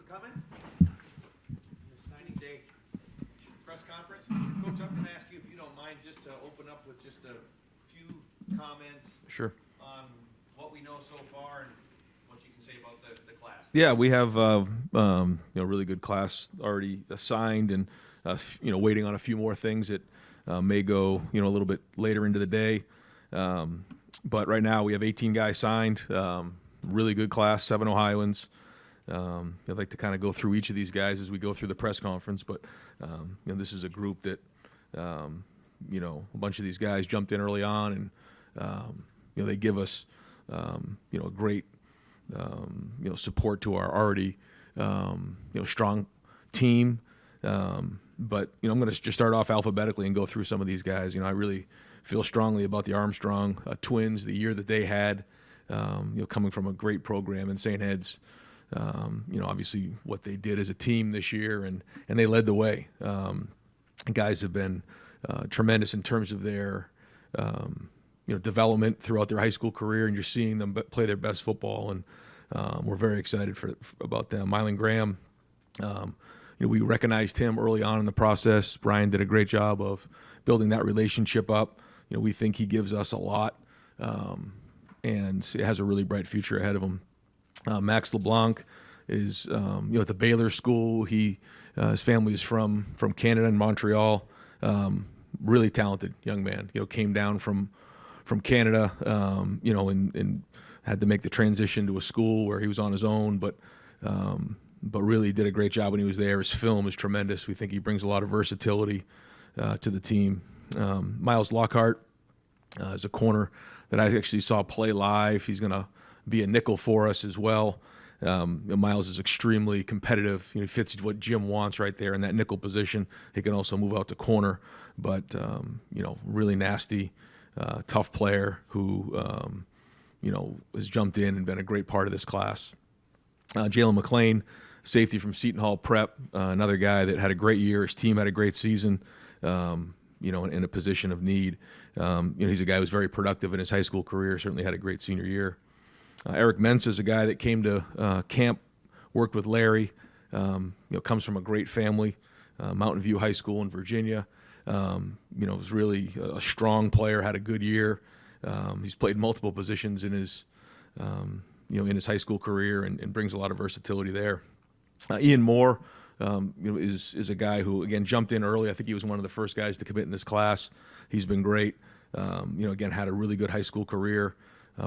for coming. Signing day press conference. Coach, I'm going to ask you, if you don't mind, just to open up with just a few comments. Sure. On what we know so far and what you can say about the class. Yeah, we have really good class already assigned, and waiting on a few more things that may go a little bit later into the day. But right now we have 18 guys signed. Really good class, 7 Ohioans. I'd like to kind of go through each of these guys as we go through the press conference, but this is a group that a bunch of these guys jumped in early on, and they give us a great support to our already strong team. But I'm going to just start off alphabetically and go through some of these guys. I really feel strongly about the Armstrong twins, the year that they had, coming from a great program in St. Ed's. Obviously what they did as a team this year, and they led the way. Guys have been tremendous in terms of their development throughout their high school career, and you're seeing them play their best football, and we're very excited about them. Mylan Graham, we recognized him early on in the process. Brian did a great job of building that relationship up. We think he gives us a lot, and he has a really bright future ahead of him. Max LeBlanc is at the Baylor School. His family is from Canada and Montreal. Really talented young man. Came down from Canada, and had to make the transition to a school where he was on his own, but really did a great job when he was there. His film is tremendous. We think he brings a lot of versatility to the team. Miles Lockhart is a corner that I actually saw play live. He's going to be a nickel for us as well. Miles is extremely competitive. He fits what Jim wants right there in that nickel position. He can also move out to corner, but really nasty, tough player who has jumped in and been a great part of this class. Jalen McLean, safety from Seton Hall Prep, another guy that had a great year. His team had a great season. In a position of need. He's a guy who's very productive in his high school career, certainly had a great senior year. Eric Mensa is a guy that came to camp, worked with Larry, comes from a great family, Mountain View High School in Virginia. Was really a strong player, had a good year. He's played multiple positions in his high school career, and brings a lot of versatility there. Ian Moore, is a guy who, again, jumped in early. I think he was one of the first guys to commit in this class. He's been great. Again, had a really good high school career.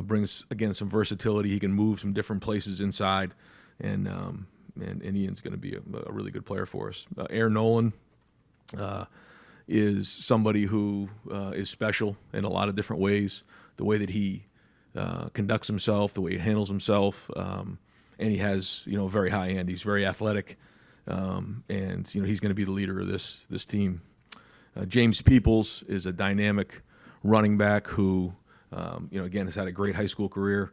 Brings, again, some versatility. He can move some different places inside, and Ian's going to be a really good player for us. Aaron Nolan is somebody who is special in a lot of different ways. The way that he conducts himself, the way he handles himself, and he has a very high end. He's very athletic. And he's going to be the leader of this team. James Peoples is a dynamic running back who, again, has had a great high school career.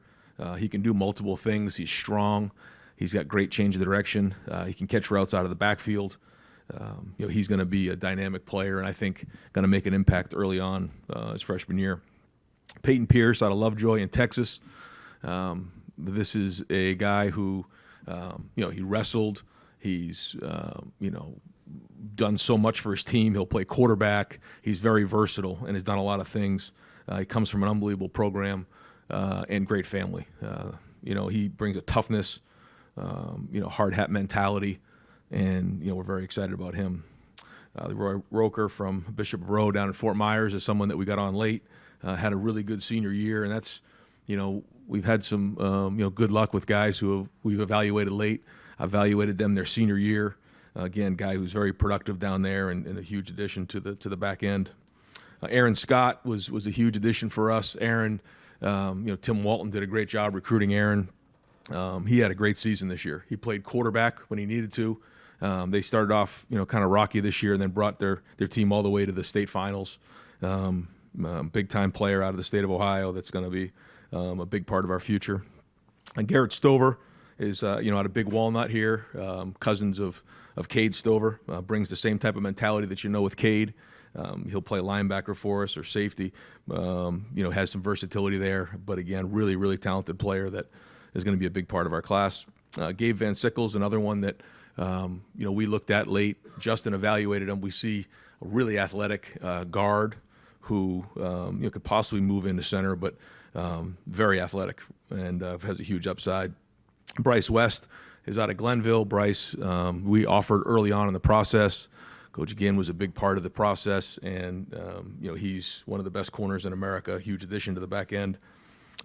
He can do multiple things. He's strong. He's got great change of direction. He can catch routes out of the backfield. He's going to be a dynamic player, and I think going to make an impact early on his freshman year. Peyton Pierce out of Lovejoy in Texas. This is a guy who, he wrestled. He's, done so much for his team. He'll play quarterback. He's very versatile and has done a lot of things. He comes from an unbelievable program and great family. He brings a toughness, hard hat mentality, and, we're very excited about him. Roy Roker from Bishop Rowe down in Fort Myers is someone that we got on late, had a really good senior year, and that's, we've had some, good luck with guys who we've evaluated late. I evaluated them their senior year. Again, guy who's very productive down there, and a huge addition to the back end. Aaron Scott was a huge addition for us. Aaron, Tim Walton did a great job recruiting Aaron. He had a great season this year. He played quarterback when he needed to. They started off, kind of rocky this year, and then brought their team all the way to the state finals. Big time player out of the state of Ohio. That's going to be a big part of our future. And Garrett Stover is, out of Big Walnut here, cousins of Cade Stover, brings the same type of mentality that with Cade. He'll play linebacker for us or safety, has some versatility there, but again, really, really talented player that is going to be a big part of our class. Gabe Van Sickle's another one that we looked at late. Justin evaluated him. We see a really athletic guard who could possibly move into center, but very athletic and has a huge upside. Bryce West is out of Glenville. Bryce, we offered early on in the process. Coach Ginn was a big part of the process, and he's one of the best corners in America, a huge addition to the back end.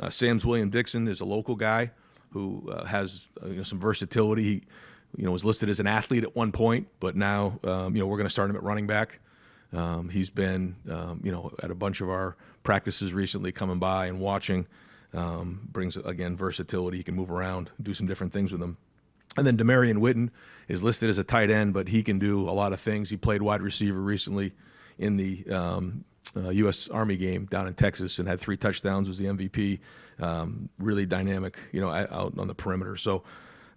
Sam's William Dixon is a local guy who has some versatility. He was listed as an athlete at one point, but now we're going to start him at running back. He's been at a bunch of our practices recently, coming by and watching. Brings, again, versatility. He can move around, do some different things with him. And then Demarion Witten is listed as a tight end, but he can do a lot of things. He played wide receiver recently in the U.S. Army game down in Texas and had 3 touchdowns, was the MVP. Really dynamic, out on the perimeter. So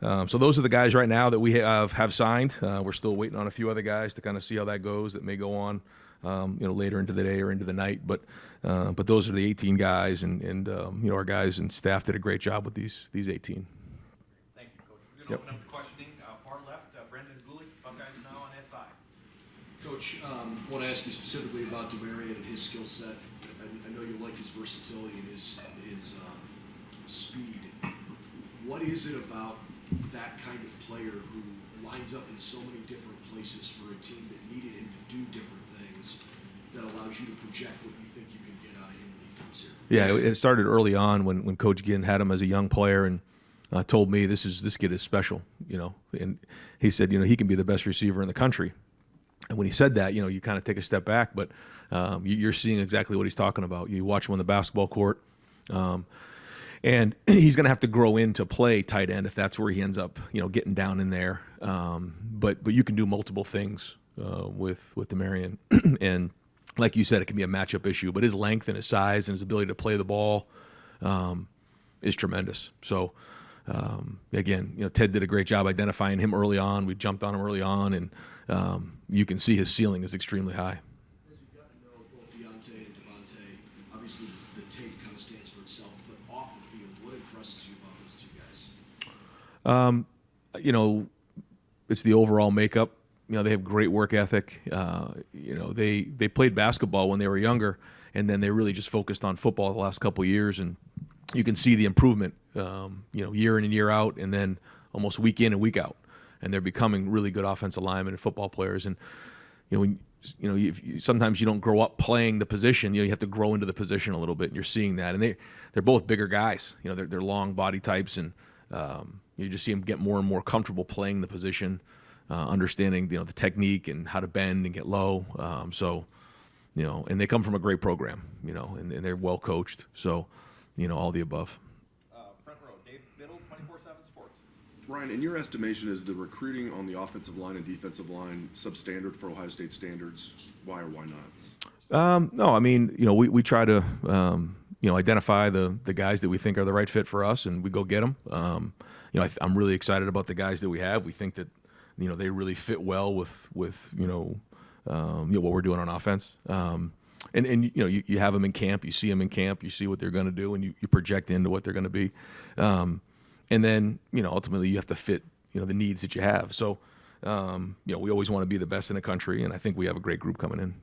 those are the guys right now that we have signed. We're still waiting on a few other guys to kind of see how that goes. That may go on, later into the day or into the night. But those are the 18 guys, and our guys and staff did a great job with these 18. Thank you, Coach. We're going to open up the questioning. Far left, Brendan Gooley, Buckeyes now on that side. Coach, I want to ask you specifically about Demarion and his skill set. I know you like his versatility and his speed. What is it about that kind of player who lines up in so many different places for a team that needed him to do different things that allows you to project what you think you can get out of him when he comes here? Yeah, it started early on when Coach Ginn had him as a young player and told me this kid is special, and he said, he can be the best receiver in the country. And when he said that, you kind of take a step back, but you're seeing exactly what he's talking about. You watch him on the basketball court, and he's going to have to grow into play tight end if that's where he ends up, getting down in there. But you can do multiple things with Demarion, and like you said, it can be a matchup issue. But his length and his size and his ability to play the ball is tremendous. So. Again, Ted did a great job identifying him early on. We jumped on him early on, and you can see his ceiling is extremely high. As you've gotten to know both Deontay and Devontae, obviously the tape kind of stands for itself, but off the field, what impresses you about those two guys? It's the overall makeup. They have great work ethic. They played basketball when they were younger, and then they really just focused on football the last couple of years, and you can see the improvement, year in and year out, and then almost week in and week out, and they're becoming really good offensive linemen and football players. And sometimes you don't grow up playing the position. You have to grow into the position a little bit, and you're seeing that. And they're both bigger guys. They're long body types, and you just see them get more and more comfortable playing the position, understanding the technique and how to bend and get low. And they come from a great program, and they're well coached. So. All the above. Front row, Dave Biddle, 24/7 Sports. Ryan, in your estimation, is the recruiting on the offensive line and defensive line substandard for Ohio State standards? Why or why not? No, we try to identify the guys that we think are the right fit for us, and we go get them. I'm really excited about the guys that we have. We think that they really fit well with what we're doing on offense. And you have them in camp, you see them in camp, you see what they're going to do, and you project into what they're going to be. And then, ultimately you have to fit, the needs that you have. So, we always want to be the best in the country, and I think we have a great group coming in.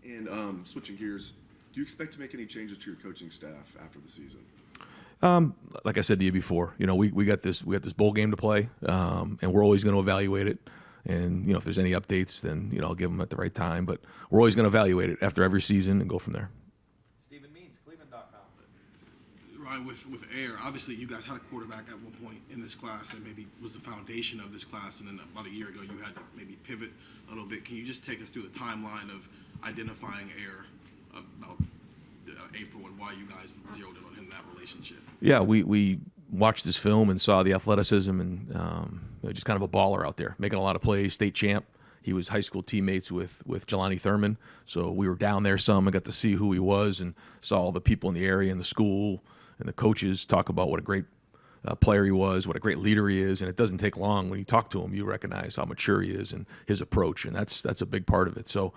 And switching gears, do you expect to make any changes to your coaching staff after the season? Like I said to you before, we got this bowl game to play, and we're always going to evaluate it. And, if there's any updates, then, I'll give them at the right time. But we're always going to evaluate it after every season and go from there. Stephen Means, Cleveland.com. Ryan, with Air, obviously you guys had a quarterback at one point in this class that maybe was the foundation of this class, and then about a year ago you had to maybe pivot a little bit. Can you just take us through the timeline of identifying Air about April and why you guys zeroed in on him in that relationship? Yeah, we watched this film and saw the athleticism and just kind of a baller out there, making a lot of plays, state champ. He was high school teammates with Jelani Thurman, so we were down there some and got to see who he was and saw all the people in the area and the school and the coaches talk about what a great player he was, what a great leader he is, and it doesn't take long when you talk to him, you recognize how mature he is and his approach, and that's a big part of it. So,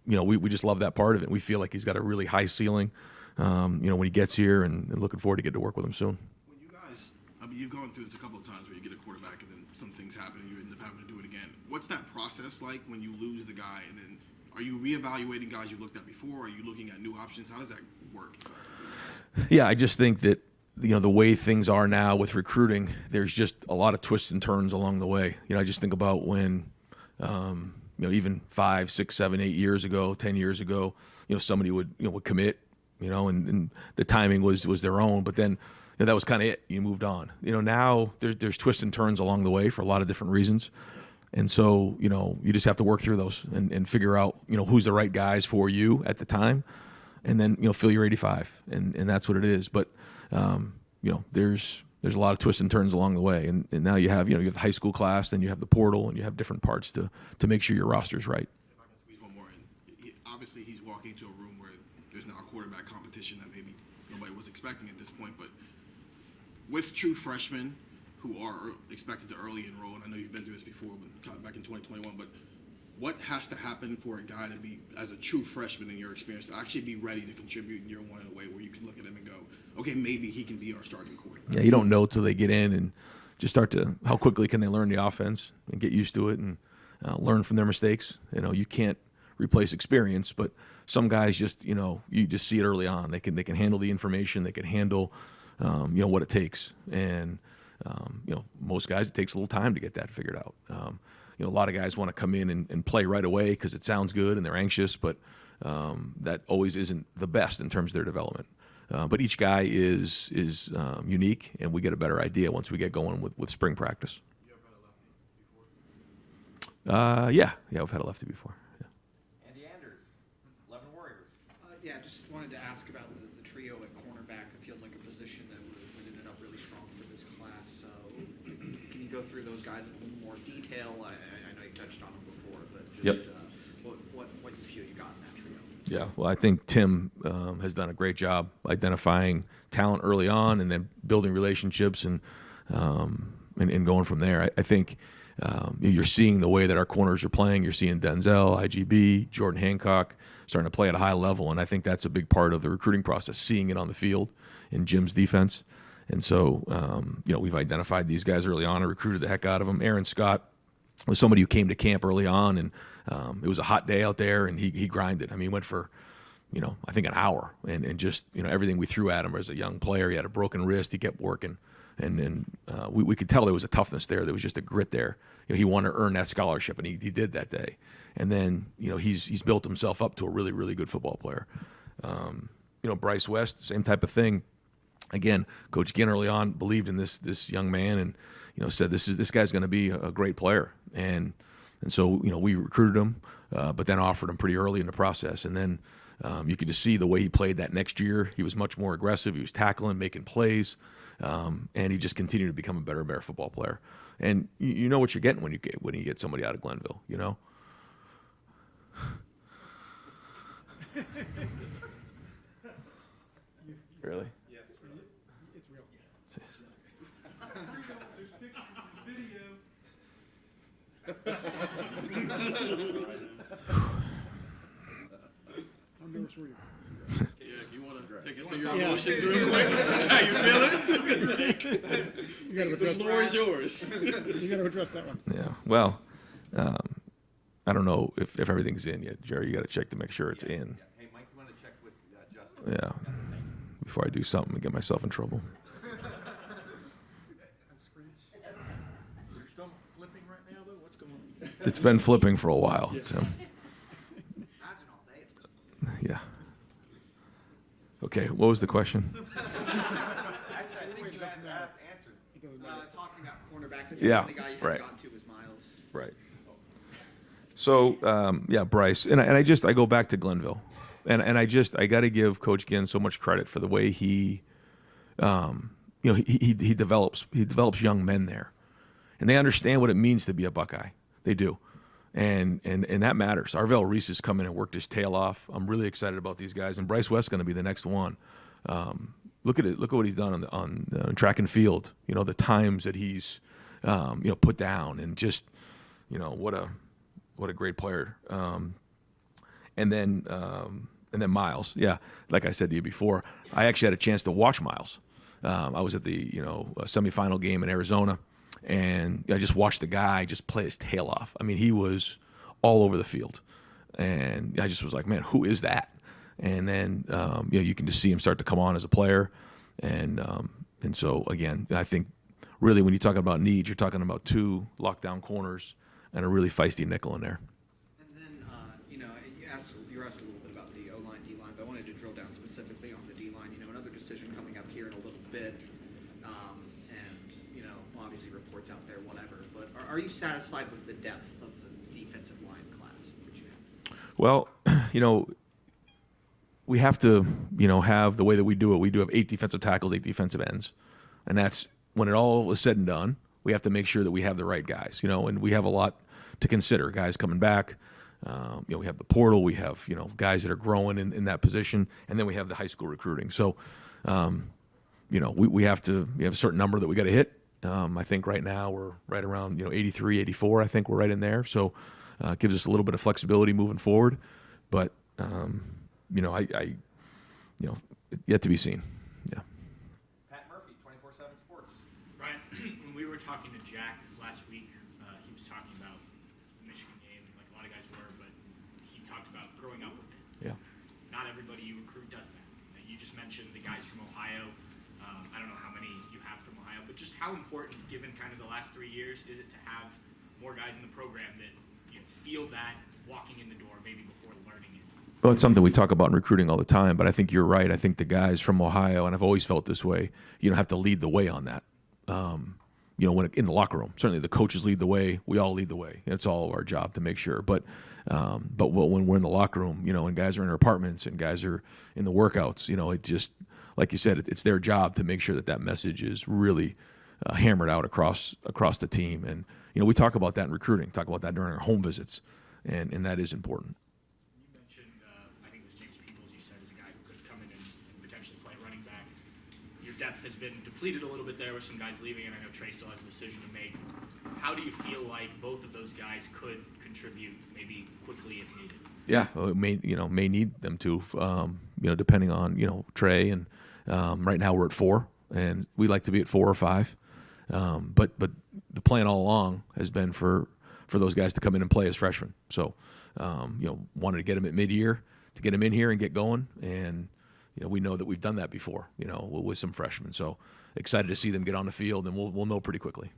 we just love that part of it. We feel like he's got a really high ceiling, when he gets here, and looking forward to get to work with him soon. When you guys, you've gone through this a couple of times where you get a quarterback and then some things happen and you end up having to do it again. What's that process like when you lose the guy, and then are you reevaluating guys you looked at before? Are you looking at new options? How does that work? Yeah, I just think that the way things are now with recruiting, there's just a lot of twists and turns along the way. I just think about when even 5, 6, 7, 8 years ago, 10 years ago, somebody would commit, and the timing was their own, but then that was kind of it. You moved on. Now there's twists and turns along the way for a lot of different reasons. And so, you just have to work through those and figure out, who's the right guys for you at the time, and then, fill your 85, and that's what it is. But, there's a lot of twists and turns along the way. And now you have, you have the high school class, then you have the portal, and you have different parts to make sure your roster's right. If I can squeeze one more in. Obviously, he's walking into a room where there's now a quarterback competition that maybe nobody was expecting at this point. But with true freshmen who are expected to early enroll, and I know you've been through this before, but back in 2021, but what has to happen for a guy to be, as a true freshman in your experience, to actually be ready to contribute in year one in a way where you can look at him and go, okay, maybe he can be our starting quarterback? Yeah, you don't know till they get in and just start to, how quickly can they learn the offense and get used to it and learn from their mistakes. You can't replace experience, but some guys just, you just see it early on. They can handle the information, they can handle, what it takes. And, most guys, it takes a little time to get that figured out. A lot of guys want to come in and play right away because it sounds good and they're anxious, but that always isn't the best in terms of their development. But each guy is unique, and we get a better idea once we get going with spring practice. You ever had a lefty before? Yeah, I've had a lefty before. Yeah. Andy Anders, 11 Warriors. Yeah, just wanted to ask about the trio at cornerback. It feels like a position that would end up really strong for this class. So can you go through those guys in a little more detail? I know you touched on them before, but just what you feel you got in that trio? Yeah, well, I think Tim has done a great job identifying talent early on and then building relationships and going from there. I think you're seeing the way that our corners are playing. You're seeing Denzel, IGB, Jordan Hancock starting to play at a high level, and I think that's a big part of the recruiting process, seeing it on the field in Jim's defense. And so, we've identified these guys early on and recruited the heck out of them. Aaron Scott was somebody who came to camp early on, and it was a hot day out there, and he grinded. I mean, he went for, I think an hour, and just, everything we threw at him as a young player. He had a broken wrist. He kept working, and we could tell there was a toughness there. There was just a grit there. He wanted to earn that scholarship, and he did that day. And then, he's built himself up to a really, really good football player. Bryce West, same type of thing. Again, Coach Ginn early on believed in this young man, and said this guy's going to be a great player. And so we recruited him, but then offered him pretty early in the process. And then you could just see the way he played that next year. He was much more aggressive. He was tackling, making plays, and he just continued to become a better and better football player. And you know what you're getting when you get somebody out of Glenville. Really? Yeah, it's real. How nervous were you? Yeah, you want to take us through your emotions real quick? How you feeling? You got to The address floor is yours. You got to address that one. Yeah. Well, I don't know if everything's in yet, Jerry. You got to check to make sure it's in. Yeah. Hey, Mike, you want to check with Justin? Yeah. Before I do something and get myself in trouble. Is your stomach flipping right now, though? What's going on? It's been flipping for a while. Tim. Imagine all day it's been. Yeah. Okay. What was the question? Actually, I think you have answered. Talking about cornerbacks, I think Yeah, the only guy you right. haven't gotten to was Miles. Right. So Bryce, and I go back to Glenville, and I got to give Coach Ginn so much credit for the way he develops young men there, and they understand what it means to be a Buckeye. They do, and that matters. Arvell Reese has come in and worked his tail off. I'm really excited about these guys, and Bryce West's going to be the next one. Look at it. Look at what he's done on track and field. The times that he's put down, and just what a great player. And then Miles. Yeah, like I said to you before, I actually had a chance to watch Miles I was at the semifinal game in Arizona, and I just watched the guy just play his tail off. I mean, he was all over the field, and I just was like, man, who is that? And then you can just see him start to come on as a player, and so again, I think really when you're talking about needs, you're talking about 2 lockdown corners and a really feisty nickel in there. And then, you were asked a little bit about the O-line, D-line, but I wanted to drill down specifically on the D-line. Another decision coming up here in a little bit, and obviously reports out there, whatever. But are you satisfied with the depth of the defensive line class that you have? Well, we have to, have the way that we do it. We do have 8 defensive tackles, 8 defensive ends, and that's when it all is said and done. We have to make sure that we have the right guys, and we have a lot to consider. Guys coming back, we have the portal, we have guys that are growing in that position, and then we have the high school recruiting. So, we have a certain number that we got to hit. I think right now we're right around 83, 84. I think we're right in there. So, it gives us a little bit of flexibility moving forward, but yet to be seen. Yeah. Pat Murphy, 24/7 Sports. Ryan, when we were talking to Jack last week, he was talking about the Michigan game, like a lot of guys were, but he talked about growing up with it. Yeah. Not everybody you recruit does that. You just mentioned the guys from Ohio. I don't know how many you have from Ohio, but just how important, given kind of the last 3 years, is it to have more guys in the program that feel that walking in the door maybe before learning it? Well, it's something we talk about in recruiting all the time, but I think you're right. I think the guys from Ohio, and I've always felt this way, have to lead the way on that. When in the locker room, certainly the coaches lead the way. We all lead the way. It's all our job to make sure. But when we're in the locker room, and guys are in their apartments and guys are in the workouts, it just, like you said, it's their job to make sure that message is really hammered out across the team. And we talk about that in recruiting, talk about that during our home visits, and that is important. You mentioned, I think it was James Peoples, you said, as a guy who could come in and potentially play running back. Your depth has been depleted a little bit there with some guys leaving, and I know Trey still has a decision to make. How do you feel like both of those guys could contribute, maybe quickly if needed? Yeah, may need them to, depending on Trey, and right now we're at 4, and we like to be at 4 or 5. But the plan all along has been for those guys to come in and play as freshmen. So, wanted to get them at mid-year to get them in here and get going. And, we know that we've done that before, with some freshmen. So excited to see them get on the field, and we'll know pretty quickly.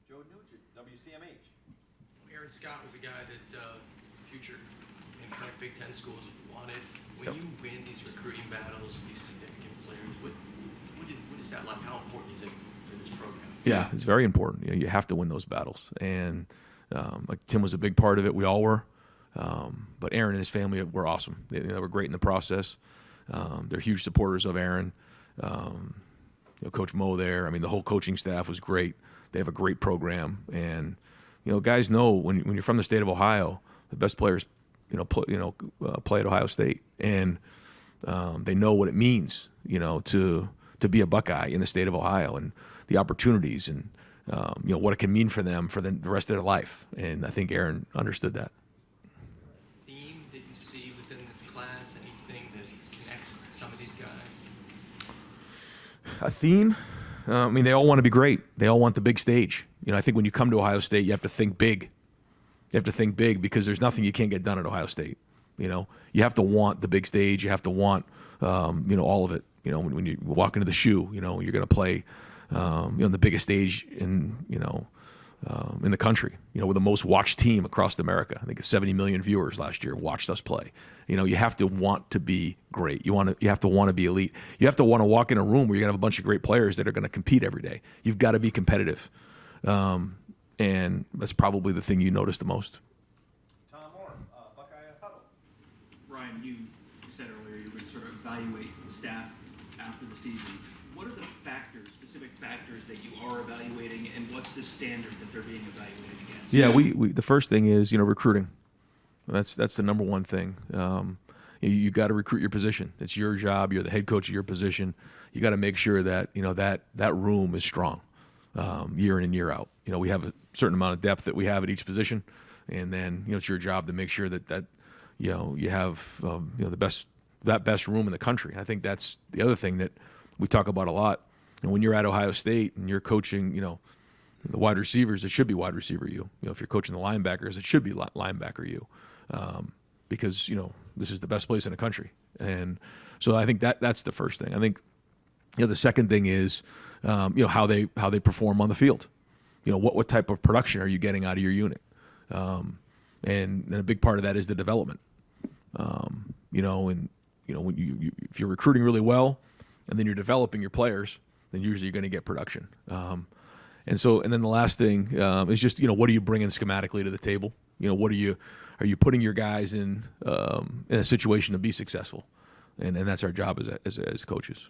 Joe Nugent, WCMH. Aaron Scott was a guy that future and kind of Big Ten schools wanted. When you win these recruiting battles, these significant players, what is that like? How important is it for this program? Yeah, it's very important. You have to win those battles. And like Tim was a big part of it. We all were. But Aaron and his family were awesome. They were great in the process. They're huge supporters of Aaron. Coach Mo there. I mean, the whole coaching staff was great. They have a great program. And, guys know when you're from the state of Ohio, the best players, play at Ohio State. And they know what it means, to be a Buckeye in the state of Ohio, and the opportunities, and what it can mean for them for the rest of their life. And I think Aaron understood that. Theme that you see within this class, anything that connects some of these guys? A theme? They all want to be great. They all want the big stage. I think when you come to Ohio State, you have to think big. You have to think big, because there's nothing you can't get done at Ohio State. You have to want the big stage. You have to want, all of it. When you walk into the shoe, you're going to play, the biggest stage in the country. We're the most watched team across America. I think 70 million viewers last year watched us play. You have to want to be great. You have to want to be elite. You have to want to walk in a room where you're going to have a bunch of great players that are going to compete every day. You've got to be competitive. And that's probably the thing you notice the most. Tom Moore, Buckeye Huddle. Ryan, you said earlier you were going to sort of evaluate the staff after the season. What are the specific factors that you are evaluating, and what's the standard that they're being evaluated against? Yeah, we the first thing is recruiting. That's the number one thing. You got to recruit your position. It's your job. You're the head coach of your position. You got to make sure that that room is strong, year in and year out. We have a certain amount of depth that we have at each position, and then it's your job to make sure that you have the best room in the country. I think that's the other thing that we talk about a lot. And when you're at Ohio State and you're coaching, the wide receivers, it should be wide receiver you. If you're coaching the linebackers, it should be linebacker you, because this is the best place in the country. And so I think that's the first thing. I think the second thing is how they perform on the field. What type of production are you getting out of your unit? And a big part of that is the development. When if you're recruiting really well, and then you're developing your players, then usually you're going to get production. And then the last thing is just what are you bringing schematically to the table? What are you putting your guys in a situation to be successful? And that's our job as coaches.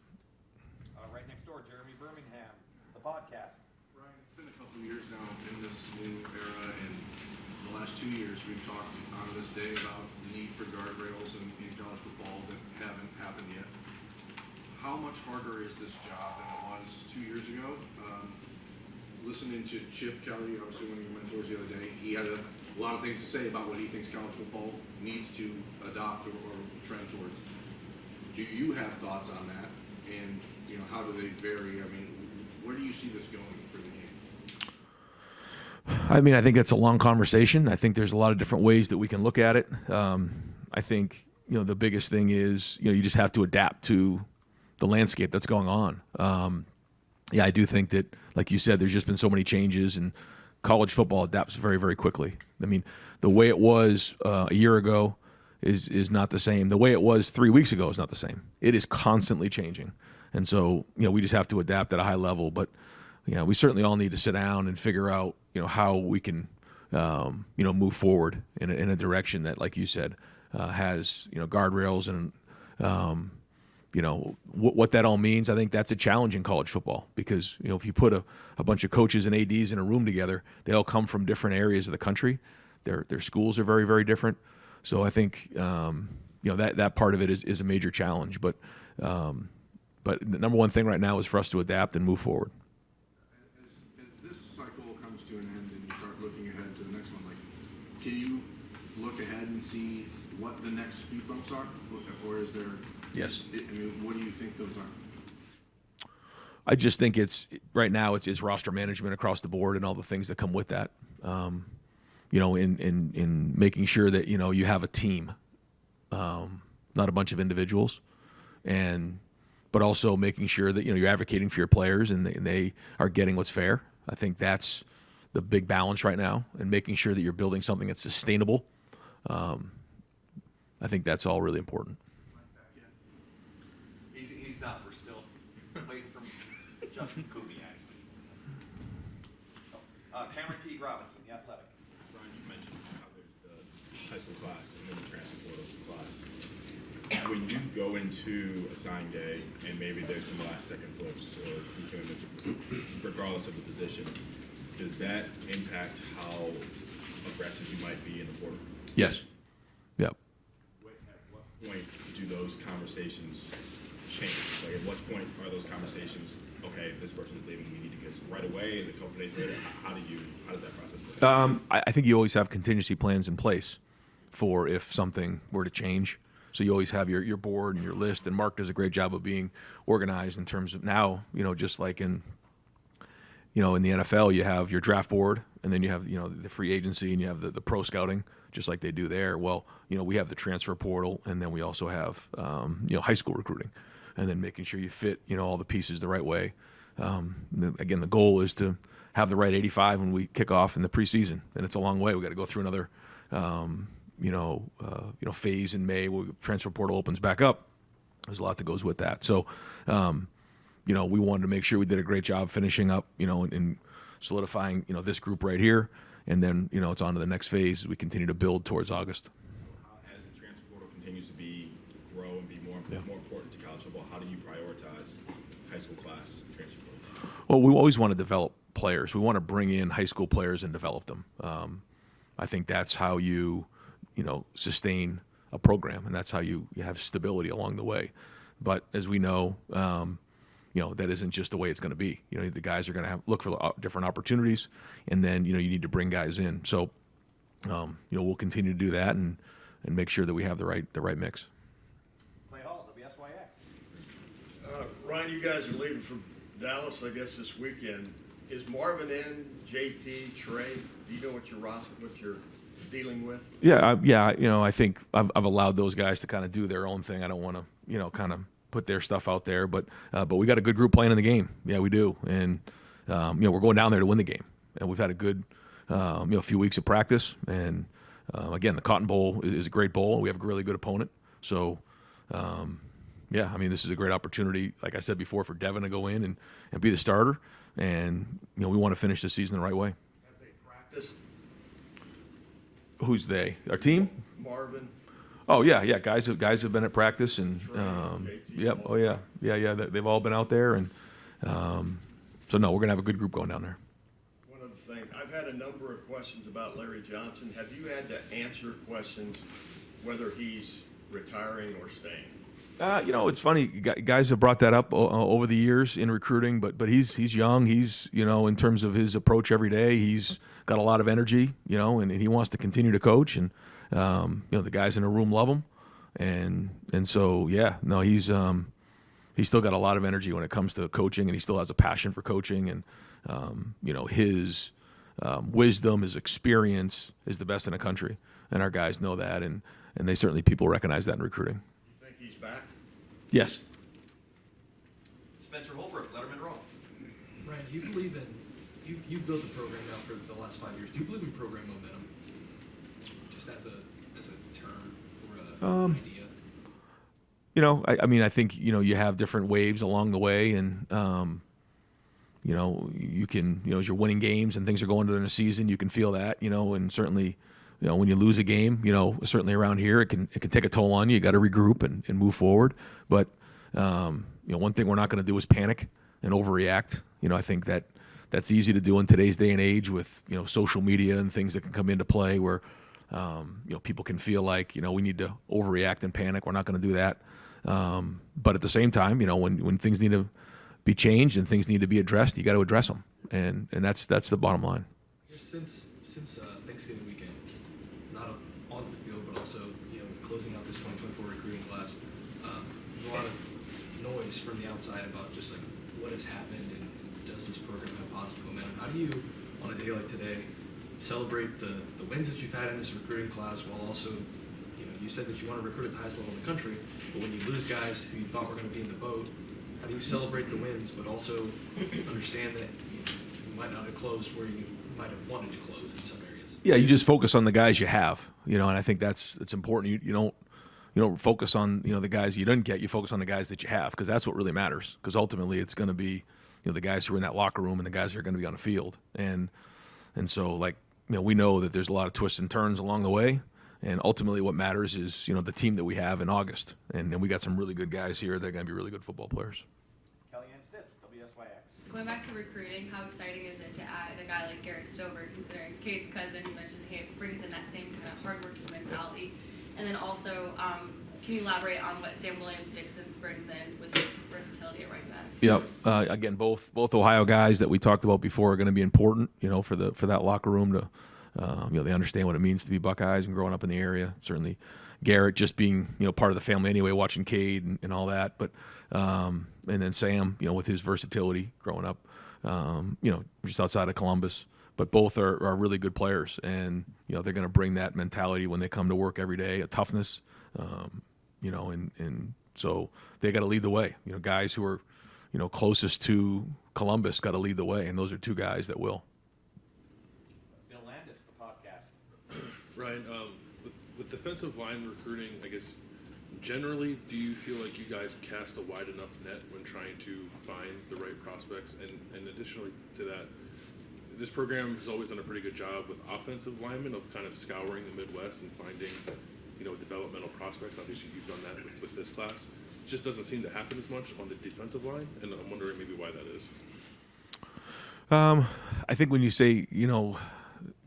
Right next door, Jeremy Birmingham, the podcast. Ryan, it's been a couple of years now in this new era, and the last 2 years we've talked on this day about the need for guardrails in college football that haven't happened yet. How much harder is this job than it was 2 years ago? Listening to Chip Kelly, obviously one of your mentors the other day, he had a lot of things to say about what he thinks college football needs to adopt or trend towards. Do you have thoughts on that? And how do they vary? I mean, where do you see this going for the game? I mean, I think it's a long conversation. I think there's a lot of different ways that we can look at it. I think the biggest thing is you just have to adapt to the landscape that's going on. I do think that, like you said, there's just been so many changes, and college football adapts very, very quickly. I mean, the way it was a year ago is not the same. The way it was 3 weeks ago is not the same. It is constantly changing. And so, we just have to adapt at a high level. But, we certainly all need to sit down and figure out, how we can, move forward in a direction that, like you said, has, guardrails and, what that all means. I think that's a challenge in college football because, if you put a bunch of coaches and ADs in a room together, they all come from different areas of the country. Their schools are very, very different. So I think, that part of it is a major challenge. But the number one thing right now is for us to adapt and move forward. As this cycle comes to an end and you start looking ahead to the next one, can you look ahead and see what the next speed bumps are? Or is there... Yes. What do you think those are? I just think right now it's roster management across the board and all the things that come with that. In making sure that you have a team, not a bunch of individuals, but also making sure that you're advocating for your players and they are getting what's fair. I think that's the big balance right now, and making sure that you're building something that's sustainable. I think that's all really important. He's not. We're still waiting for Justin Kubiak. Cameron T. Robinson, The Athletic. Ryan, you mentioned how there's the high school class and then the transfer portal class. When you go into a signing day and maybe there's some last-second flips or decommitments, regardless of the position, does that impact how aggressive you might be in the portal? Yes. Yep. At what point do those conversations change? At what point are those conversations, okay, this person is leaving, we need to get some right away? Is it a couple days later? How does that process work? I think you always have contingency plans in place for if something were to change. So you always have your board and your list, and Mark does a great job of being organized in terms of now, just like in the NFL, you have your draft board, and then you have, the free agency, and you have the pro scouting, just like they do there. Well, we have the transfer portal, and then we also have, high school recruiting, and then making sure you fit, all the pieces the right way. Again, the goal is to have the right 85 when we kick off in the preseason, and it's a long way. We got to go through another, phase in May where transfer portal opens back up. There's a lot that goes with that. So, we wanted to make sure we did a great job finishing up, and solidifying, this group right here. And then, it's on to the next phase as we continue to build towards August. As the transfer portal continues to grow and be more important to college football, how do you prioritize high school class transfer portal? Well, we always want to develop players. We want to bring in high school players and develop them. I think that's how you sustain a program, and that's how you have stability along the way. But as we know, that isn't just the way it's going to be. The guys are going to look for different opportunities, and then, you need to bring guys in. So, we'll continue to do that and make sure that we have the right mix. Clay Hall, WSYX. Ryan, you guys are leaving for Dallas, I guess, this weekend. Is Marvin in, JT, Trey? Do you know what you're dealing with? Yeah. I think I've allowed those guys to kind of do their own thing. I don't want to, kind of put their stuff out there, but we got a good group playing in the game. Yeah, we do. And, we're going down there to win the game. And we've had a good, few weeks of practice. And, again, the Cotton Bowl is a great bowl. We have a really good opponent. So, this is a great opportunity, like I said before, for Devin to go in and be the starter. And, we want to finish the season the right way. Have they practiced? Who's they? Our team? Marvin? Oh, yeah. Guys have been at practice. And, JT, yep. Oh, yeah. Yeah. They've all been out there. And so, no, we're going to have a good group going down there. One other thing. I've had a number of questions about Larry Johnson. Have you had to answer questions whether he's retiring or staying? It's funny. Guys have brought that up over the years in recruiting, but he's young. He's, in terms of his approach every day, he's got a lot of energy, and he wants to continue to coach. And, the guys in the room love him. And so, yeah, no, he's still got a lot of energy when it comes to coaching, and he still has a passion for coaching. And, his wisdom, his experience is the best in the country. And our guys know that. And they people recognize that in recruiting. You think he's back? Yes. Spencer Holbrook, Letterman Row. Ryan, do you believe in, you've built a program now for the last 5 years. Do you believe in program momentum? Just as a term or an idea? I think, you have different waves along the way. And, you can, as you're winning games and things are going to the season, you can feel that, and certainly, when you lose a game, certainly around here, it can take a toll on you. You got to regroup and move forward. But, one thing we're not going to do is panic and overreact. I think that's easy to do in today's day and age with, social media and things that can come into play where, people can feel like, we need to overreact and panic. We're not going to do that. But at the same time, when things need to be changed and things need to be addressed, you got to address them. And that's the bottom line. Since Thanksgiving weekend, not on the field, but also, closing out this 2024 recruiting class, a lot of noise from the outside about just like what has happened and does this program have positive momentum. How do you, on a day like today, celebrate the wins that you've had in this recruiting class while also, you said that you want to recruit at the highest level in the country, but when you lose guys who you thought were going to be in the boat, how do you celebrate the wins, but also understand that you might not have closed where you might have wanted to close in some areas? Yeah, you just focus on the guys you have, and I think it's important. You don't focus on the guys you didn't get. You focus on the guys that you have, because that's what really matters. Because ultimately, it's going to be the guys who are in that locker room and the guys who are going to be on the field. And so we know that there's a lot of twists and turns along the way. And ultimately, what matters is the team that we have in August. And we got some really good guys here that are going to be really good football players. Kellyanne Stitz, WSYX. Going back to recruiting, how exciting is it to add a guy like Garrett Stover, considering Cade's cousin? You mentioned he brings in that same kind of hardworking mentality. And then also, can you elaborate on what Sam Williams-Dixon brings in with his versatility at running back? Yep. Again, both Ohio guys that we talked about before are going to be important, for that locker room to, they understand what it means to be Buckeyes and growing up in the area. Certainly, Garrett just being part of the family anyway, watching Cade and all that. But and then Sam, with his versatility growing up, just outside of Columbus. But both are really good players, and they're going to bring that mentality when they come to work every day, a toughness, and so they got to lead the way. Guys who are closest to Columbus got to lead the way, and those are two guys that will. Bill Landis, the podcast. Ryan, with defensive line recruiting, I guess generally, do you feel like you guys cast a wide enough net when trying to find the right prospects? And additionally to that, this program has always done a pretty good job with offensive linemen of kind of scouring the Midwest and finding, developmental prospects. Obviously, you've done that with this class. It just doesn't seem to happen as much on the defensive line, and I'm wondering maybe why that is. I think when you say,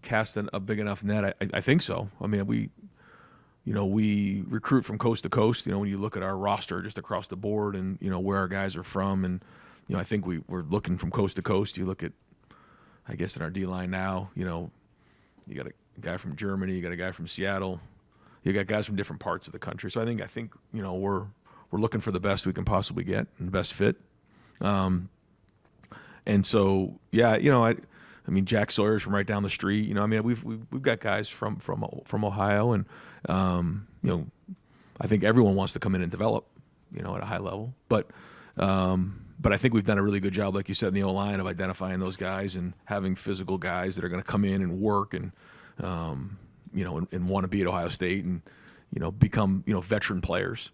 cast a big enough net, I think so. I mean, we recruit from coast to coast. When you look at our roster just across the board and, where our guys are from, and, I think we're looking from coast to coast. You look at, I guess, in our D-line now, you got a guy from Germany, you got a guy from Seattle, you got guys from different parts of the country. So I think we're looking for the best we can possibly get and the best fit. And so, yeah, I mean, Jack Sawyer's from right down the street. I mean, we've got guys from Ohio, and I think everyone wants to come in and develop, at a high level. But I think we've done a really good job, like you said, in the O-line of identifying those guys and having physical guys that are going to come in and work and and want to be at Ohio State and become veteran players.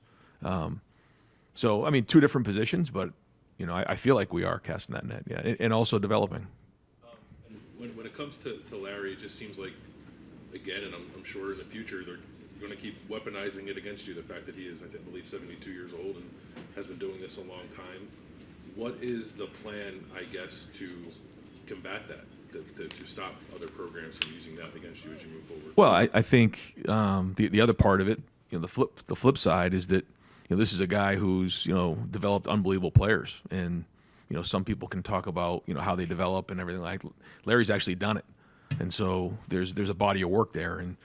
So I mean, two different positions, but I feel like we are casting that net, yeah, and also developing. When it comes to Larry, it just seems like, again, and I'm sure in the future they're going to keep weaponizing it against you, the fact that he is, I believe, 72 years old and has been doing this a long time. What is the plan, I guess, to combat that, to stop other programs from using that against you as you move forward? Well, I think the other part of it, the flip side is that this is a guy who's developed unbelievable players, and some people can talk about how they develop and everything. Like Larry's actually done it, and so there's a body of work there, and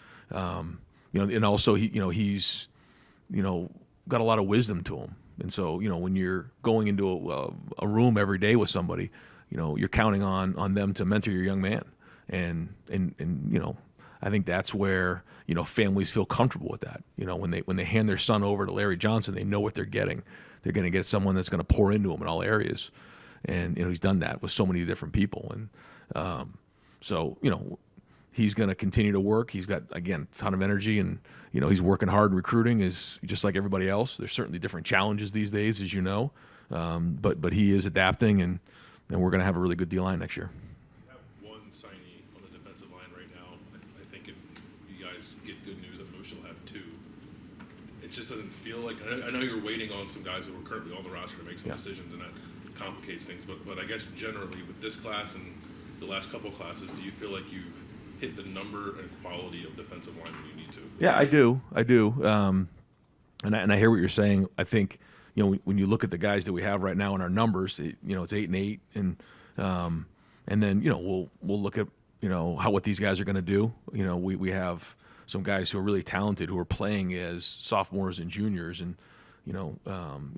and also he's got a lot of wisdom to him, and so when you're going into a room every day with somebody, you're counting on them to mentor your young man, and I think that's where families feel comfortable with that. When they hand their son over to Larry Johnson, they know what they're getting. They're going to get someone that's going to pour into them in all areas. And he's done that with so many different people, and so he's going to continue to work. He's got, again, a ton of energy, and he's working hard. Recruiting is just like everybody else. There's certainly different challenges these days, as but he is adapting, and we're going to have a really good D-line next year. You have one signee on the defensive line right now. I think if you guys get good news, at most you'll have two. It just doesn't feel like. I know you're waiting on some guys that were currently on the roster to make some decisions, and that complicates things, but I guess generally with this class and the last couple of classes, do you feel like you've hit the number and quality of defensive linemen you need to? Yeah, I do. And I hear what you're saying. I think when you look at the guys that we have right now in our numbers, it's 8 and 8, and then we'll look at what these guys are going to do. We have some guys who are really talented who are playing as sophomores and juniors, and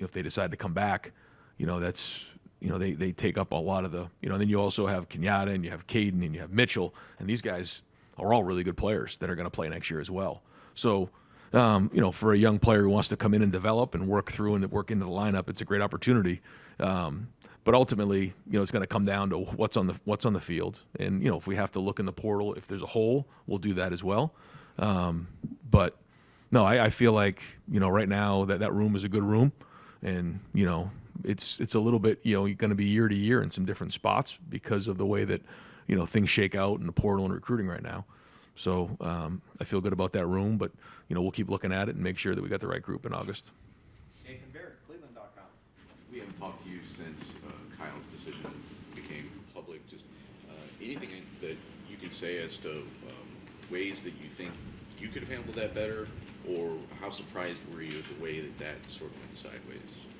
if they decide to come back, that's they take up a lot of the then you also have Kenyatta, and you have Caden, and you have Mitchell, and these guys are all really good players that are going to play next year as well. So for a young player who wants to come in and develop and work through and work into the lineup, it's a great opportunity. But ultimately, it's going to come down to what's on the field, and if we have to look in the portal, if there's a hole, we'll do that as well. But no, I feel like right now that room is a good room, and it's a little bit going to be year to year in some different spots because of the way that things shake out in the portal and recruiting right now. So I feel good about that room, but we'll keep looking at it and make sure that we got the right group in August. Nathan Barrett, Cleveland.com. We haven't talked to you since Kyle's decision became public. Just anything that you can say as to ways that you think you could have handled that better, or how surprised were you at the way that sort of went sideways?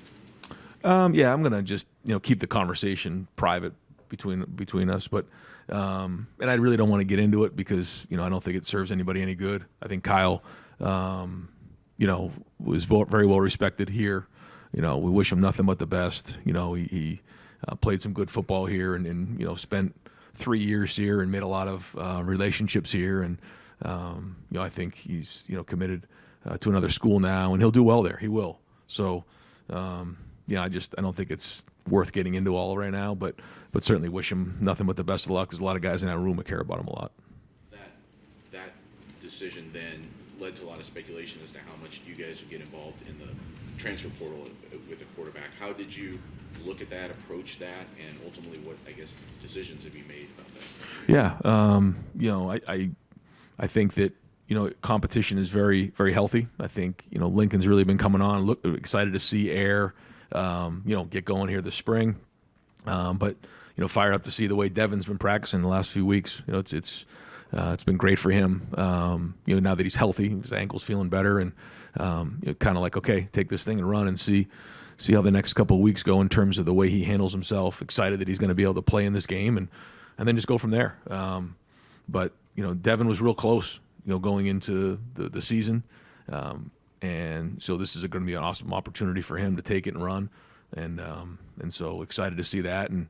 Yeah, I'm gonna just keep the conversation private between us, but and I really don't want to get into it because I don't think it serves anybody any good. I think Kyle, was very well respected here. We wish him nothing but the best. He played some good football here, and spent 3 years here and made a lot of relationships here, and I think he's committed to another school now, and he'll do well there. He will. So. I don't think it's worth getting into all right now, but certainly wish him nothing but the best of luck. There's a lot of guys in that room that care about him a lot. That decision then led to a lot of speculation as to how much you guys would get involved in the transfer portal with the quarterback. How did you look at that, approach that, and ultimately what, I guess, decisions have you made about that? Yeah, I think that competition is very, very healthy. I think Lincoln's really been coming on. Excited to see Air get going here this spring, but fired up to see the way Devin's been practicing the last few weeks. It's been great for him. Now that he's healthy, his ankle's feeling better, and kind of like, okay, take this thing and run and see how the next couple of weeks go in terms of the way he handles himself. Excited that he's going to be able to play in this game, and then just go from there. But Devin was real close, going into the season. And so this is going to be an awesome opportunity for him to take it and run. And so excited to see that. And,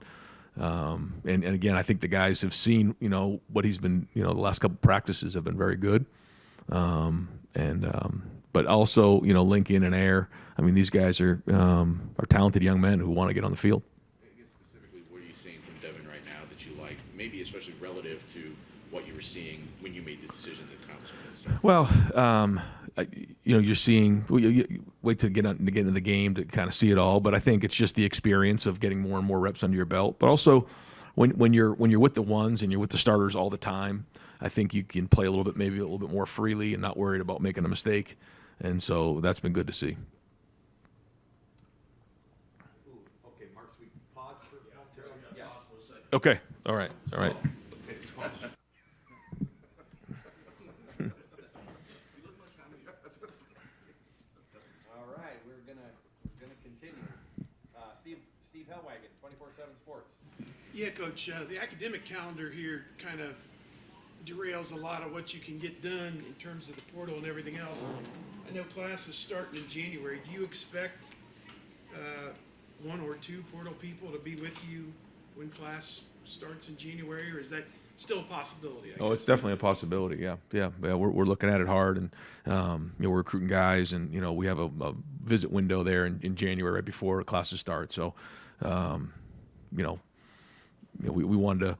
And again, I think the guys have seen, what he's been, the last couple practices have been very good. But also, Lincoln and Air, I mean, these guys are talented young men who want to get on the field. I guess specifically, what are you seeing from Devin right now that you like, maybe especially relative to what you were seeing when you made the decision to come to it? Well, you're seeing. Well, you wait to get into the game to kind of see it all. But I think it's just the experience of getting more and more reps under your belt. But also, when you're with the ones and you're with the starters all the time, I think you can play maybe a little bit more freely and not worried about making a mistake. And so that's been good to see. Okay, Mark, we pause for yeah. Okay. All right. Okay, pause. All right, we're gonna continue. Steve Hellwagon, 24/7 Sports. Yeah, Coach. The academic calendar here kind of derails a lot of what you can get done in terms of the portal and everything else. I know class is starting in January. Do you expect one or two portal people to be with you when class starts in January, or is that still a possibility? I Oh, guess? it's definitely a possibility. Yeah. We're looking at it hard, and we're recruiting guys, and we have a visit window there in January right before classes start. So, we wanted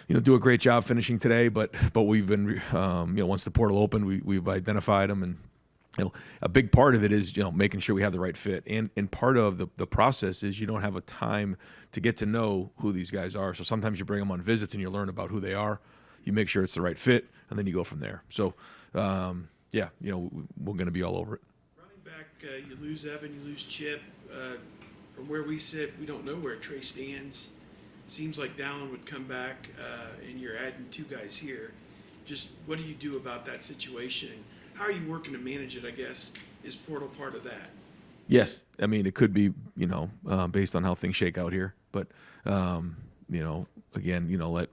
to, do a great job finishing today, but we've been, once the portal opened, we've identified them, and a big part of it is making sure we have the right fit, and part of the process is you don't have a time to get to know who these guys are. So sometimes you bring them on visits and you learn about who they are, you make sure it's the right fit, and then you go from there. So we're going to be all over it. Running back, you lose Evan, you lose Chip. From where we sit, we don't know where Trey stands. Seems like Dallin would come back, and you're adding two guys here. Just what do you do about that situation? How are you working to manage it, I guess? Is portal part of that? Yes. I mean, it could be, based on how things shake out here. But, again, let,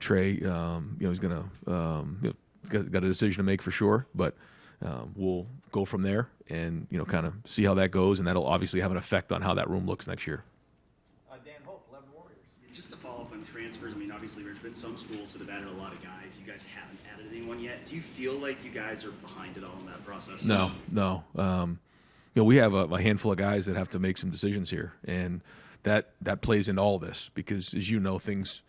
Trey, he's going to, got a decision to make for sure. But we'll go from there and, kind of see how that goes. And that'll obviously have an effect on how that room looks next year. Dan Hope, 11 Warriors. Just to follow up on transfers, I mean, obviously there's been some schools that have added a lot of guys. You guys haven't added anyone yet. Do you feel like you guys are behind it all in that process? No. We have a handful of guys that have to make some decisions here, and that plays into all this because, as you know, things,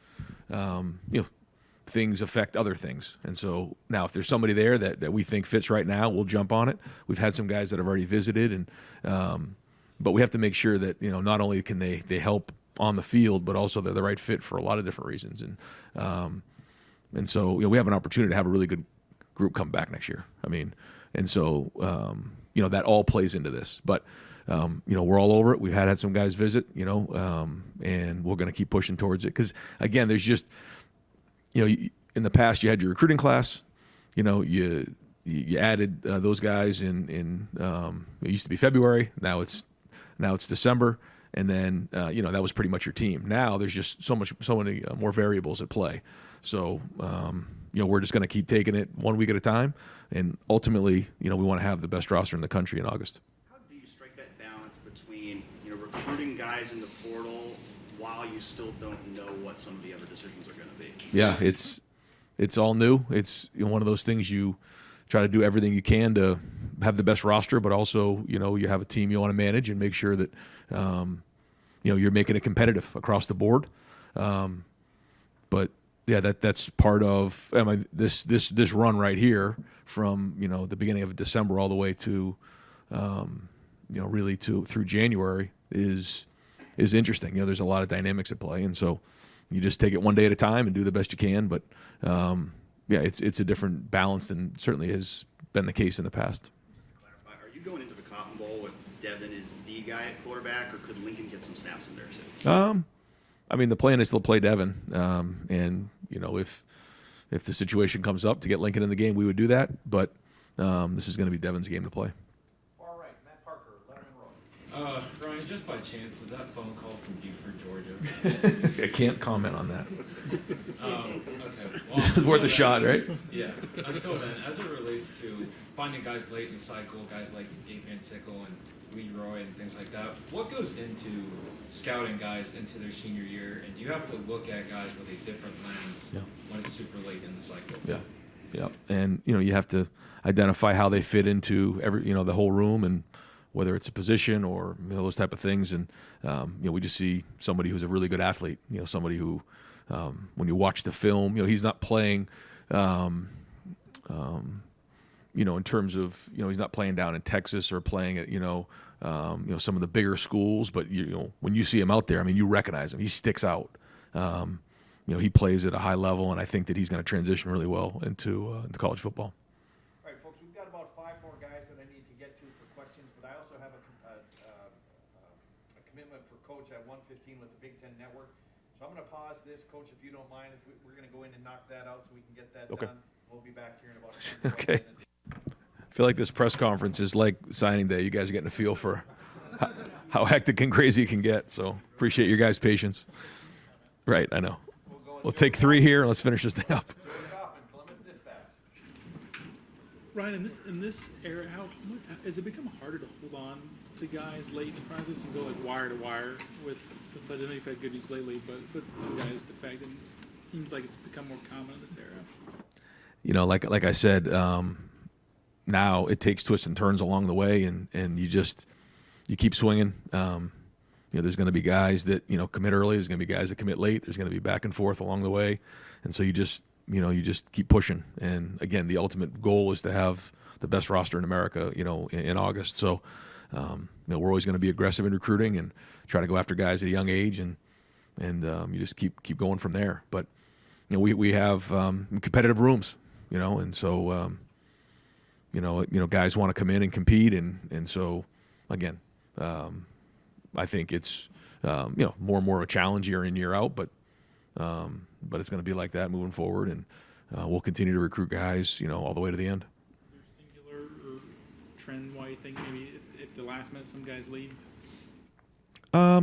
things affect other things. And so now, if there's somebody there that we think fits right now, we'll jump on it. We've had some guys that have already visited, and but we have to make sure that not only can they help on the field, but also they're the right fit for a lot of different reasons. And so we have an opportunity to have a really good group come back next year. I mean, and so that all plays into this. But we're all over it. We've had some guys visit, and we're going to keep pushing towards it because again, there's just in the past you had your recruiting class, you added those guys in it used to be February, now it's December. And then, that was pretty much your team. Now there's just so many more variables at play. So, we're just going to keep taking it 1 week at a time. And ultimately, we want to have the best roster in the country in August. How do you strike that balance between, recruiting guys in the portal while you still don't know what some of the other decisions are going to be? Yeah, it's all new. It's one of those things you try to do everything you can to have the best roster, but also, you have a team you want to manage and make sure that, you're making it competitive across the board. But yeah, that's part of this run right here from, the beginning of December all the way to, really through January is interesting. There's a lot of dynamics at play. And so you just take it one day at a time and do the best you can. But, it's a different balance than certainly has been the case in the past. Clarify, are you going into the Cotton Bowl with Devin is the guy at quarterback, or could Lincoln get some snaps in there too? The plan is to play Devin, and if the situation comes up to get Lincoln in the game, we would do that. But this is going to be Devin's game to play. All right, Matt Parker, 11 Roy. Ryan, Ryan, just by chance, was that phone call from Buford, Georgia? I can't comment on that. Okay. Well, It's worth a until shot, then- right? Yeah. Until then, as it relates to finding guys late in the cycle, guys like Gabe Van Sickle and Leroy and things like that, what goes into scouting guys into their senior year? And do you have to look at guys with a different lens when it's super late in the cycle? Yeah. Yeah. And, you have to identify how they fit into the whole room, and whether it's a position or those type of things. And, we just see somebody who's a really good athlete, somebody who, when you watch the film, he's not playing, in terms of, he's not playing down in Texas or playing at, some of the bigger schools, but when you see him out there, I mean, you recognize him. He sticks out. He plays at a high level, and I think that he's going to transition really well into college football. All right, folks, we've got about 5 more guys that I need to get to for questions, but I also have a commitment for Coach at 1:15 with the Big Ten Network. So I'm going to pause this, Coach, if you don't mind. If we're going to go in and knock that out so we can get that done. We'll be back here in about 10 Okay. minutes. I feel like this press conference is like signing day. You guys are getting a feel for how hectic and crazy it can get. So appreciate your guys' patience. Right, I know. We'll take 3 here, and let's finish this thing up. Ryan, in this era, has it become harder to hold on to guys late in the process and go like wire to wire with I know you've had good news lately, but some guys defecting? It seems like it's become more common in this era. Like I said, now it takes twists and turns along the way, and you keep swinging. There's going to be guys that commit early. There's going to be guys that commit late. There's going to be back and forth along the way, and so you just keep pushing. And again, the ultimate goal is to have the best roster in America. In August. So we're always going to be aggressive in recruiting and try to go after guys at a young age, and you just keep going from there. But we have competitive rooms, and so guys want to come in and compete, and so again. I think it's more and more a challenge year in, year out, but it's going to be like that moving forward, and we'll continue to recruit guys, all the way to the end. Is there singular or trend why you think maybe at the last minute some guys leave? I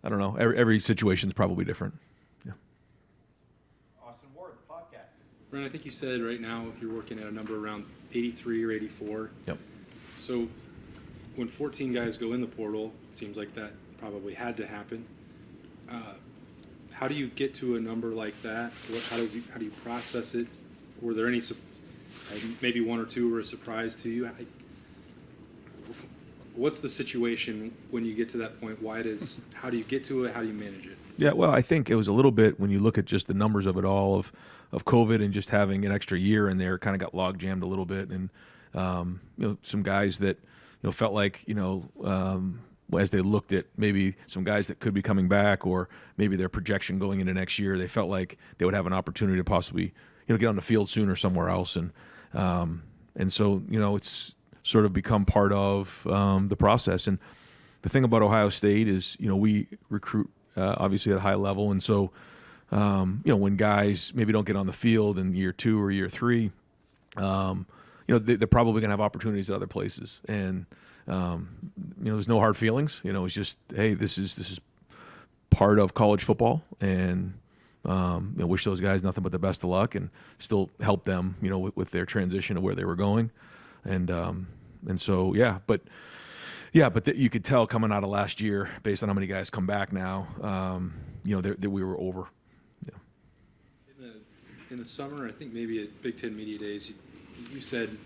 don't know. Every situation is probably different. Yeah. Austin Ward, podcast. Ryan, I think you said right now you're working at a number around 83 or 84. Yep. So when 14 guys go in the portal, it seems like that probably had to happen. How do you get to a number like that? How do you process it? Were there any, maybe 1 or 2 were a surprise to you? What's the situation when you get to that point? How do you get to it? How do you manage it? Yeah, well, I think it was a little bit when you look at just the numbers of it all of COVID and just having an extra year in there, kind of got log jammed a little bit, and some guys that felt like as they looked at maybe some guys that could be coming back, or maybe their projection going into next year, they felt like they would have an opportunity to possibly get on the field sooner somewhere else, and so it's sort of become part of the process. And the thing about Ohio State is we recruit obviously at a high level, and so when guys maybe don't get on the field in year 2 or year 3, they're probably going to have opportunities at other places, and there's no hard feelings. It's just, hey, this is part of college football, and wish those guys nothing but the best of luck, and still help them, with their transition of where they were going, and so but you could tell coming out of last year, based on how many guys come back now, that we were over. Yeah. In the summer, I think maybe at Big Ten Media Days, you said,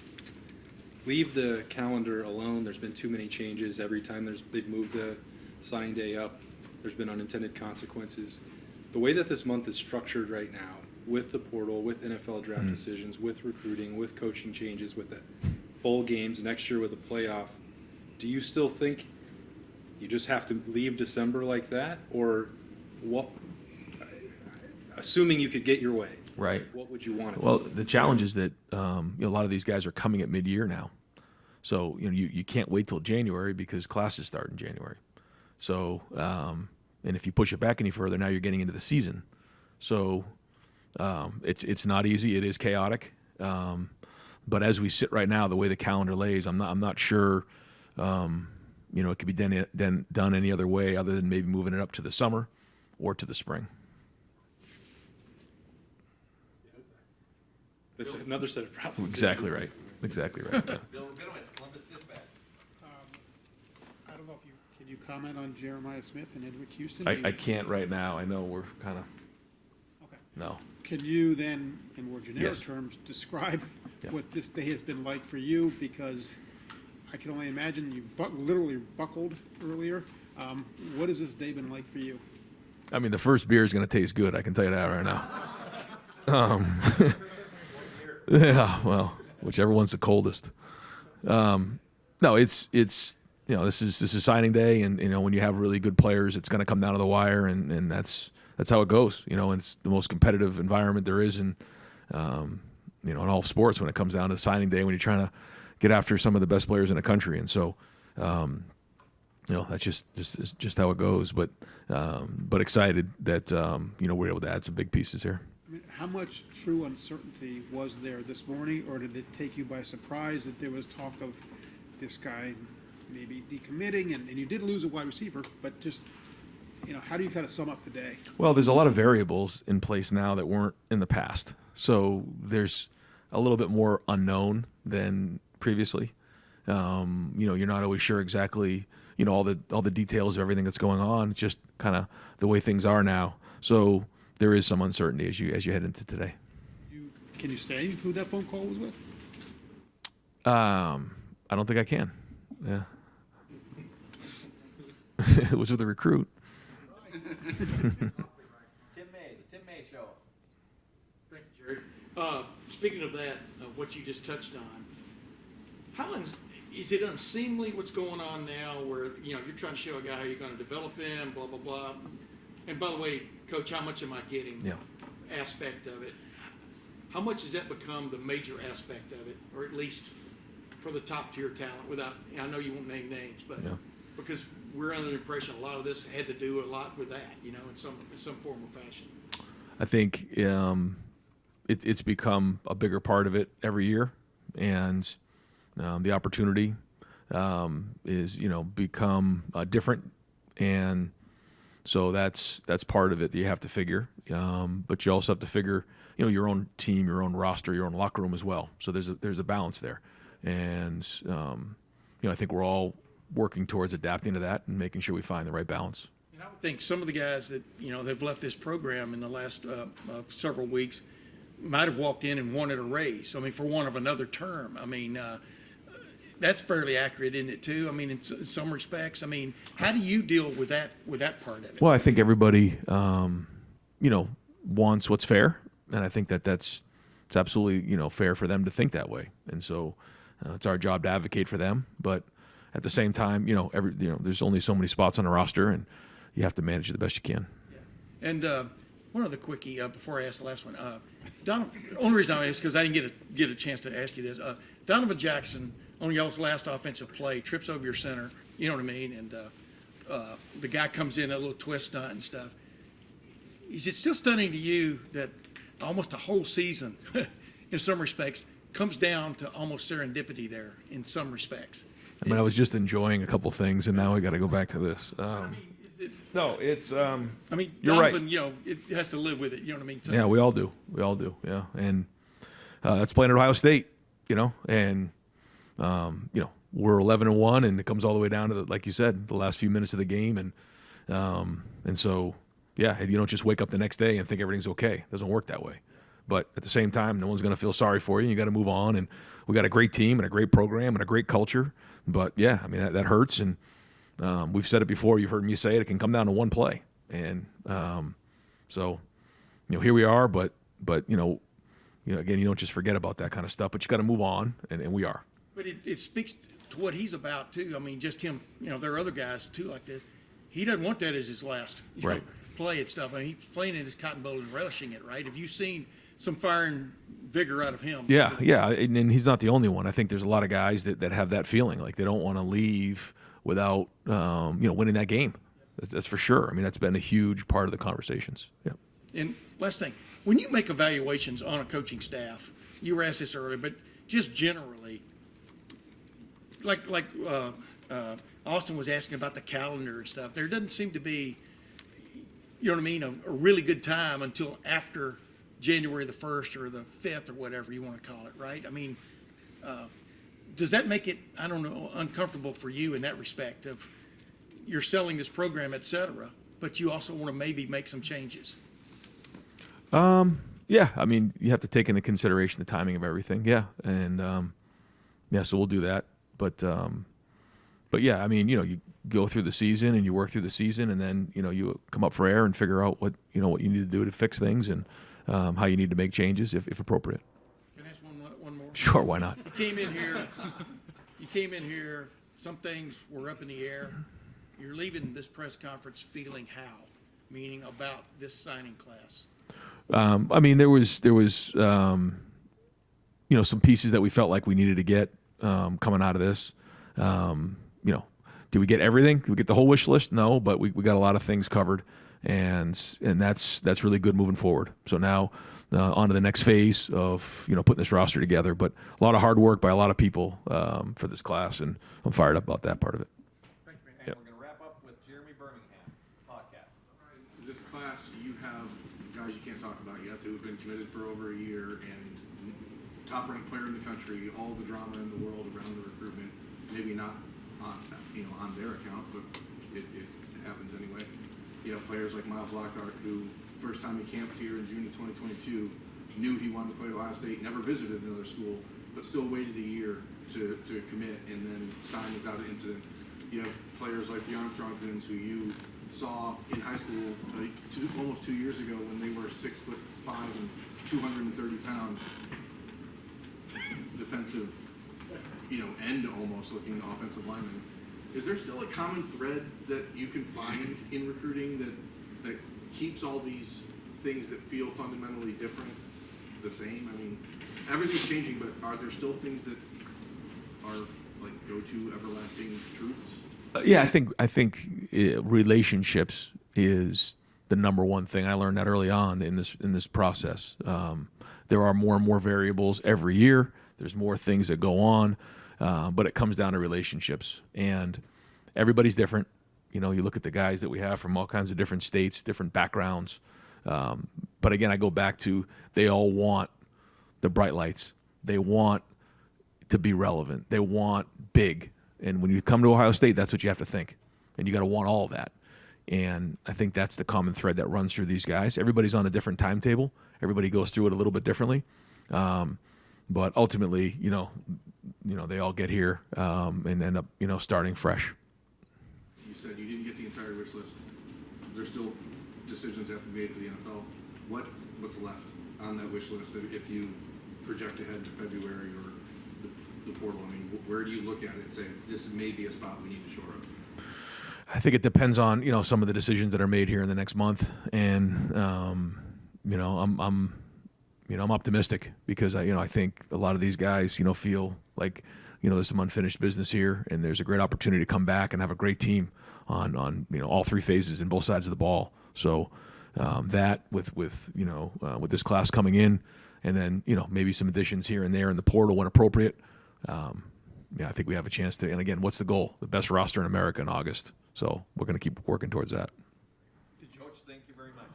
leave the calendar alone. There's been too many changes. Every time they've moved the signing day up, there's been unintended consequences. The way that this month is structured right now, with the portal, with NFL draft decisions, with recruiting, with coaching changes, with the bowl games, next year with the playoff, do you still think you just have to leave December like that? Or what, assuming you could get your way, right, what would you want it Well, to be? the challenge is that a lot of these guys are coming at mid-year now. So you can't wait till January because classes start in January. So and if you push it back any further, now you're getting into the season. So it's not easy. It is chaotic. But as we sit right now, the way the calendar lays, I'm not sure it could be done any other way other than maybe moving it up to the summer or to the spring. That's another set of problems. Exactly right. Exactly right. Yeah. Bill Rabinowitz, Columbus Dispatch. I don't know if can you comment on Jeremiah Smith and Eddrick Houston? I can't right now. I know we're kind of. Okay. No. Can you then, in more generic Yes. terms, describe Yeah. what this day has been like for you? Because I can only imagine you literally buckled earlier. What has this day been like for you? I mean, the first beer is going to taste good. I can tell you that right now. Yeah, well, whichever one's the coldest. No, it's this is signing day, and when you have really good players, it's going to come down to the wire, and that's how it goes. And it's the most competitive environment there is in in all sports when it comes down to signing day, when you're trying to get after some of the best players in the country, and so that's just how it goes. But excited that we're able to add some big pieces here. I mean, how much true uncertainty was there this morning, or did it take you by surprise that there was talk of this guy maybe decommitting, and you did lose a wide receiver, but just, how do you kind of sum up the day? Well, there's a lot of variables in place now that weren't in the past. So there's a little bit more unknown than previously. You're not always sure exactly, all the details of everything that's going on. It's just kind of the way things are now. So there is some uncertainty as you head into today. Can you say who that phone call was with? I don't think I can. Yeah. It was with a recruit. Tim May, the Tim May Show. Thank you, Jerry. Speaking of that, what you just touched on, is it unseemly what's going on now where, you're trying to show a guy how you're going to develop him, blah, blah, blah. And by the way, Coach, how much am I getting? Yeah. Aspect of it. How much has that become the major aspect of it, or at least for the top tier talent? Without, I know you won't name names, but Yeah. because we're under the impression a lot of this had to do a lot with that, in some form or fashion. I think it's become a bigger part of it every year, and the opportunity is become different, and so that's part of it that you have to figure. But you also have to figure your own team, your own roster, your own locker room as well. So there's a balance there, and I think we're all working towards adapting to that and making sure we find the right balance. And I would think some of the guys that have left this program in the last several weeks might have walked in and wanted a raise. I mean, for want of another term. I mean, that's fairly accurate, isn't it? Too. I mean, in some respects. I mean, how do you deal with that part of it? Well, I think everybody wants what's fair, and I think that's absolutely fair for them to think that way, and so it's our job to advocate for them, but at the same time, there's only so many spots on the roster, and you have to manage it the best you can. Yeah. And one other quickie before I ask the last one. The only reason I asked because I didn't get a chance to ask you this. Donovan Jackson, on y'all's last offensive play, trips over your center. You know what I mean? And the guy comes in a little twist stunt and stuff. Is it still stunning to you that almost a whole season, in some respects, comes down to almost serendipity there in some respects? I mean, I was just enjoying a couple things, and now I got to go back to this. No, it's. I mean, you're Donovan, right. It has to live with it. You know what I mean? So, Yeah, we all do. We all do. Yeah, and that's playing at Ohio State. And we're 11-1, and it comes all the way down to like you said, the last few minutes of the game, and so yeah, you don't just wake up the next day and think everything's okay. It doesn't work that way. But at the same time, no one's going to feel sorry for you. You got to move on, and we got a great team and a great program and a great culture. But yeah, I mean that hurts, and we've said it before. You've heard me say it. It can come down to one play, and so here we are. But again, you don't just forget about that kind of stuff. But you got to move on, and we are. But it speaks to what he's about too. I mean, just him. There are other guys too like this. He doesn't want that as his last play and stuff. I mean, he's playing in his Cotton Bowl and relishing it. Right? Have you seen some fire and vigor out of him? Yeah, and he's not the only one. I think there's a lot of guys that have that feeling, like they don't want to leave without winning that game. That's for sure. I mean, that's been a huge part of the conversations. Yeah. And last thing, when you make evaluations on a coaching staff, you were asked this earlier, but just generally, like Austin was asking about the calendar and stuff. There doesn't seem to be, you know what I mean, a really good time until after January the 1st or the 5th or whatever you want to call it, right? I mean, does that make it, I don't know, uncomfortable for you in that respect of you're selling this program, et cetera, but you also want to maybe make some changes? Yeah, I mean, you have to take into consideration the timing of everything. Yeah, and yeah, so we'll do that. But yeah, I mean, you go through the season and you work through the season, and then you come up for air and figure out what you need to do to fix things and how you need to make changes if appropriate. Can I ask one more? Sure, why not? You came in here. Some things were up in the air. You're leaving this press conference feeling how? Meaning about this signing class. I mean, there was some pieces that we felt like we needed to get coming out of this. Did we get everything? Did we get the whole wish list? No, but we got a lot of things covered, and that's really good moving forward. So now on to the next phase of putting this roster together. But a lot of hard work by a lot of people for this class, and I'm fired up about that part of it. And we're going to wrap up with Jeremy Birmingham podcast. This class, you have guys you can't talk about yet who have been committed for over a year and top-ranked player in the country, all the drama in the world around the recruitment, maybe not on their account, but it happens anyway. You have players like Miles Lockhart, who first time he camped here in June of 2022, knew he wanted to play at Ohio State, never visited another school, but still waited a year to commit and then signed without an incident. You have players like the Armstrong twins, who you saw in high school almost 2 years ago when they were 6'5" and 230 pounds, defensive, end almost looking offensive lineman. Is there still a common thread that you can find in recruiting that keeps all these things that feel fundamentally different the same? I mean, everything's changing, but are there still things that are like go-to everlasting truths? Yeah, I think relationships is the number one thing. I learned that early on in this process. There are more and more variables every year. There's more things that go on, but it comes down to relationships. And everybody's different. You look at the guys that we have from all kinds of different states, different backgrounds. But again, I go back to they all want the bright lights. They want to be relevant. They want big. And when you come to Ohio State, that's what you have to think. And you got to want all of that. And I think that's the common thread that runs through these guys. Everybody's on a different timetable. Everybody goes through it a little bit differently. But ultimately, they all get here and end up, starting fresh. You said you didn't get the entire wish list. There's still decisions that have to be made for the NFL. What's left on that wish list if you project ahead to February or the portal? I mean, where do you look at it and say, this may be a spot we need to shore up? I think it depends on, some of the decisions that are made here in the next month. And, I'm optimistic because I think a lot of these guys, feel like, there's some unfinished business here and there's a great opportunity to come back and have a great team on all three phases and both sides of the ball. So that with this class coming in and then, maybe some additions here and there in the portal when appropriate. I think we have a chance to, and again, what's the goal? The best roster in America in August. So we're going to keep working towards that. Coach, thank you very much.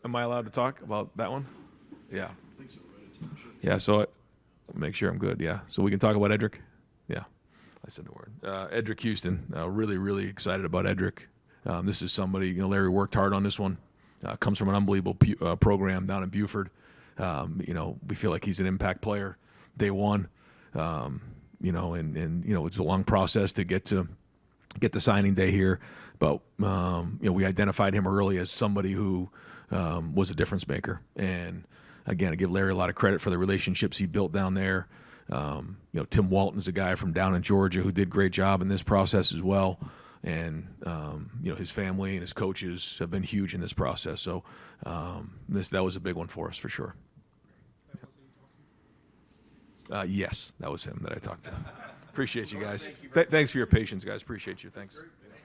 Am I allowed to talk about that one? Yeah. I think so, right? Yeah, so make sure I'm good. Yeah. So we can talk about Eddrick? Yeah. I said the word. Eddrick Houston. Really, really excited about Eddrick. This is somebody, Larry worked hard on this one. Comes from an unbelievable program down in Buford. We feel like he's an impact player. Day one. And it's a long process to get the signing day here. But, we identified him early as somebody who was a difference maker. And, again, I give Larry a lot of credit for the relationships he built down there. Tim Walton's a guy from down in Georgia who did a great job in this process as well. And, his family and his coaches have been huge in this process. So that was a big one for us for sure. Yes, that was him that I talked to. Appreciate you guys. Thanks for your patience, guys. Appreciate you. Thanks.